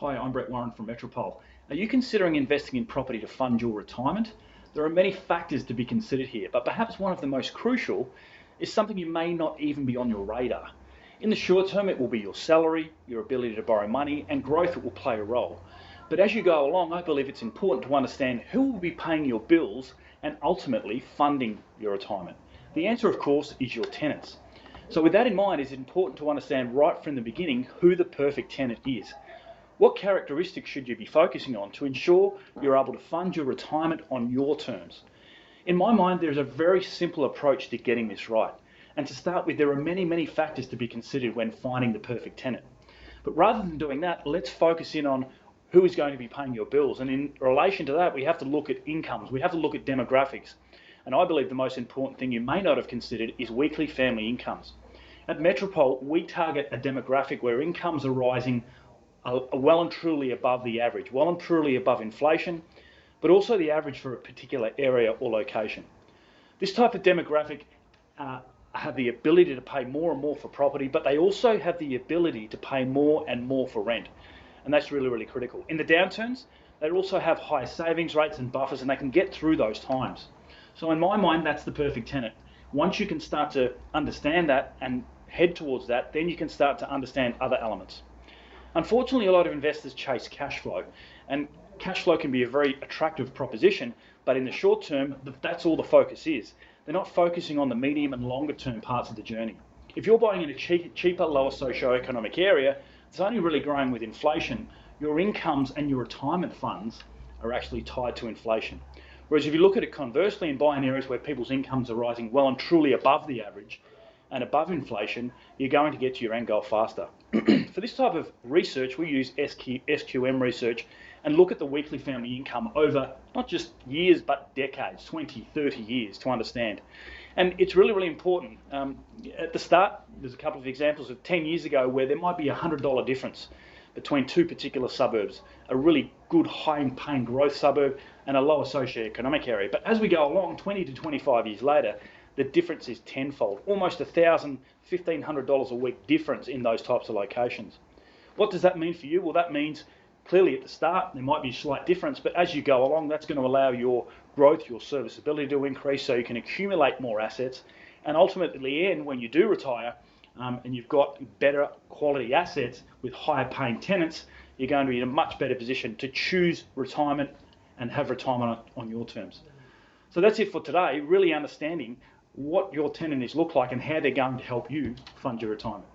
Hi, I'm Brett Warren from Metropole. Are you considering investing in property to fund your retirement? There are many factors to be considered here, but perhaps one of the most crucial is something you may not even be on your radar. In the short term, it will be your salary, your ability to borrow money, and growth will play a role. But as you go along, I believe it's important to understand who will be paying your bills and ultimately funding your retirement. The answer, of course, is your tenants. So with that in mind, it's important to understand right from the beginning who the perfect tenant is. What characteristics should you be focusing on to ensure you're able to fund your retirement on your terms? In my mind, there's a very simple approach to getting this right. And to start with, there are many factors to be considered when finding the perfect tenant. But rather than doing that, let's focus in on who is going to be paying your bills. And in relation to that, we have to look at incomes, we have to look at demographics. And I believe the most important thing you may not have considered is weekly family incomes. At Metropole, we target a demographic where incomes are rising well and truly above the average, well and truly above inflation, but also the average for a particular area or location. This type of demographic have the ability to pay more and more for property, but they also have the ability to pay more and more for rent. And that's really critical. In the downturns, they also have high savings rates and buffers, and they can get through those times. So in my mind, that's the perfect tenant. Once you can start to understand that and head towards that, then you can start to understand other elements. Unfortunately, a lot of investors chase cash flow, and cash flow can be a very attractive proposition, but in the short term, that's all the focus is. They're not focusing on the medium and longer term parts of the journey. If you're buying in a cheaper, lower socio-economic area, it's only really growing with inflation. Your incomes and your retirement funds are actually tied to inflation. Whereas if you look at it conversely and buy in areas where people's incomes are rising well and truly above the average and above inflation, you're going to get to your end goal faster. For this type of research, we use SQM research and look at the weekly family income over not just years, but decades, 20, 30 years to understand. And it's really important. At the start, there's a couple of examples of 10 years ago where there might be a $100 difference between two particular suburbs, a really good high-paying growth suburb and a lower socio-economic area. But as we go along, 20 to 25 years later, the difference is tenfold, almost $1,000, $1,500 a week difference in those types of locations. What does that mean for you? Well, that means clearly at the start, there might be a slight difference, but as you go along, that's going to allow your growth, your serviceability to increase so you can accumulate more assets. And ultimately, when you do retire and you've got better quality assets with higher paying tenants, you're going to be in a much better position to choose retirement and have retirement on your terms. So that's it for today, really understanding what your tenant is look like and how they're going to help you fund your retirement.